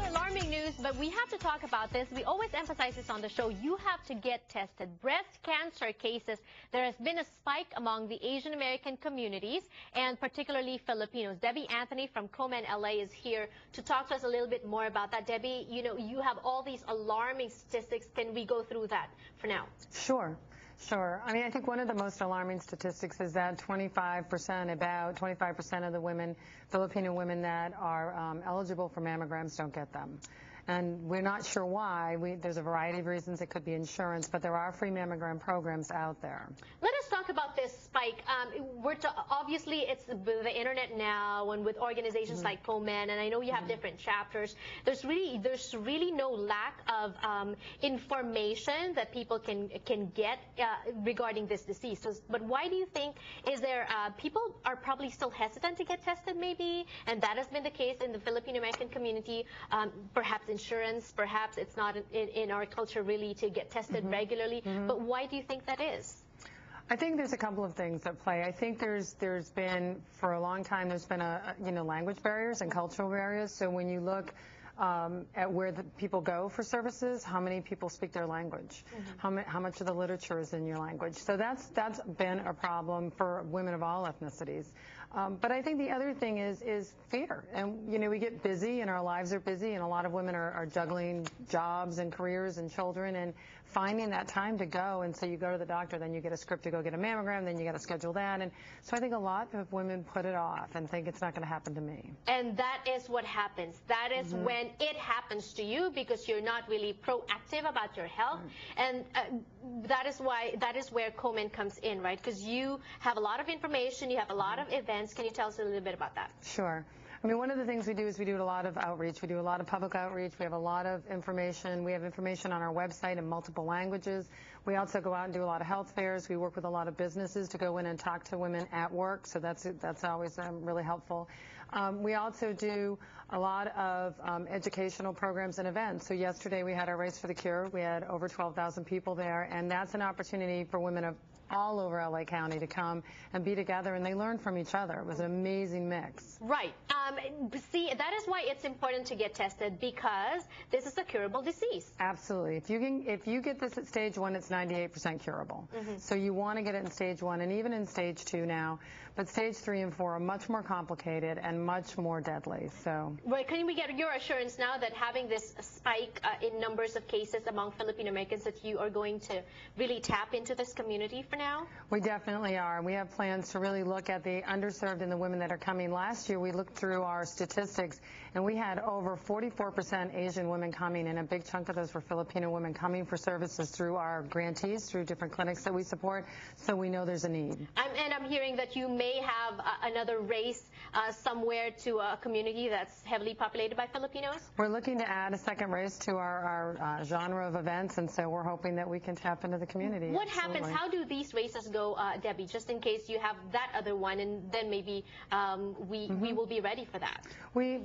Alarming news, but we have to talk about this. We always emphasize this on the show. You have to get tested. Breast cancer cases, there has been a spike among the Asian American communities and particularly Filipinos. Debbie Anthony from Komen LA is here to talk to us a little bit more about that. Debbie, you know, you have all these alarming statistics. Can we go through that for now? Sure. Sure. I mean, I think one of the most alarming statistics is that about 25% of the women, Filipino women that are eligible for mammograms don't get them. And we're not sure why. There's a variety of reasons. It could be insurance, but there are free mammogram programs out there. Let us talk about this spike. Obviously, it's the internet now, and with organizations like Komen, and I know you have different chapters. There's really no lack of information that people can get regarding this disease. So, but why do you think people are probably still hesitant to get tested, maybe, and that has been the case in the Filipino American community, perhaps insurance, perhaps it's not in our culture really to get tested regularly. But why do you think that is? I think there's a couple of things at play. I think there's been, for a long time, there's been language barriers and cultural barriers. So when you look at where the people go for services, how many people speak their language, how much of the literature is in your language. So that's been a problem for women of all ethnicities. But I think the other thing is fear. And, we get busy and our lives are busy, and a lot of women are juggling jobs and careers and children and finding that time to go. And so you go to the doctor, then you get a script to go get a mammogram, then you got to schedule that. And so I think a lot of women put it off and think it's not going to happen to me. And that is what happens. That is when it happens to you, because you're not really proactive about your health. And that is where Komen comes in, right? Because you have a lot of information, you have a lot of events. Can you tell us a little bit about that? Sure. I mean, one of the things we do is we do a lot of outreach. We do a lot of public outreach. We have a lot of information. We have information on our website in multiple languages. We also go out and do a lot of health fairs. We work with a lot of businesses to go in and talk to women at work, so that's always really helpful. We also do a lot of educational programs and events. So yesterday we had our Race for the Cure. We had over 12,000 people there, and that's an opportunity for women of all over LA County to come and be together, and they learn from each other. It was an amazing mix. Right. See, that is why it's important to get tested, because this is a curable disease. Absolutely. If you get this at stage 1, it's 98% curable. So you want to get it in stage 1 and even in stage 2 now. But stage 3 and 4 are much more complicated and much more deadly. So. Right. Can we get your assurance now that having this spike in numbers of cases among Filipino Americans, that you are going to really tap into this community for now? We definitely are. We have plans to really look at the underserved and the women that are coming. Last year we looked through our statistics, and we had over 44% Asian women coming, and a big chunk of those were Filipino women coming for services through our grantees, through different clinics that we support. So we know there's a need. And I'm hearing that you may have another race somewhere to a community that's heavily populated by Filipinos? We're looking to add a second race to our genre of events, and so we're hoping that we can tap into the community. What happens? How do these races go, Debbie, just in case you have that other one, and then maybe we will be ready for that?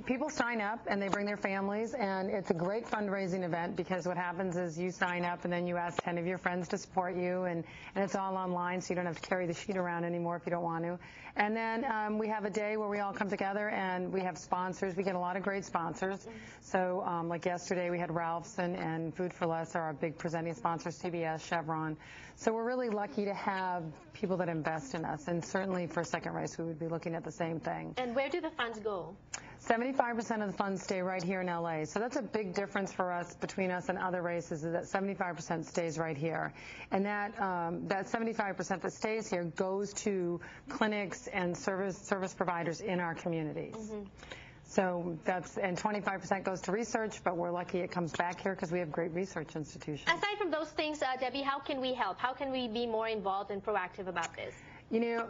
People sign up and they bring their families, and it's a great fundraising event, because what happens is you sign up and then you ask 10 of your friends to support you, and it's all online, so you don't have to carry the sheet around anymore if you don't want to. And then we have a day where we all come together and we have sponsors. We get a lot of great sponsors. So like yesterday we had Ralph's and Food for Less are our big presenting sponsors, CBS, Chevron. So we're really lucky to have people that invest in us, and certainly for second race we would be looking at the same thing. And where do the funds go? 75% of the funds stay right here in LA. So that's a big difference for us between us and other races, is that 75% stays right here. And that 75% that stays here goes to clinics and service providers in our communities. So and 25% goes to research, but we're lucky it comes back here because we have great research institutions. Aside from those things, Debbie, how can we help? How can we be more involved and proactive about this?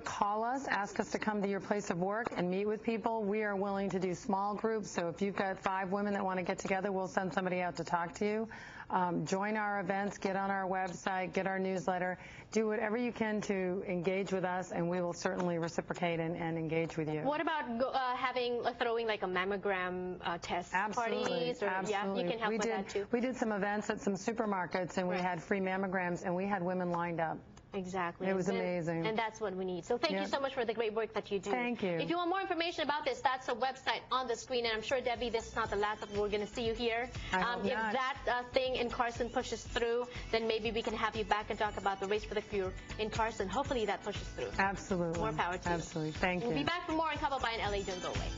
Call us, ask us to come to your place of work and meet with people. We are willing to do small groups. So if you've got 5 women that want to get together, we'll send somebody out to talk to you. Join our events, get on our website, get our newsletter. Do whatever you can to engage with us, and we will certainly reciprocate and engage with you. What about throwing like a mammogram test parties? Or, absolutely. Yeah, you can help with that too. We did some events at some supermarkets, and we had free mammograms, and we had women lined up. Exactly. It was amazing. And that's what we need. So thank you so much for the great work that you do. Thank you. If you want more information about this, that's a website on the screen. And I'm sure, Debbie, this is not the last that we're going to see you here. I hope if not. that thing in Carson pushes through, then maybe we can have you back and talk about the Race for the Cure in Carson. Hopefully that pushes through. Absolutely. More power to you. Absolutely. Thank you. We'll be back for more on Kababayan LA. Don't go away.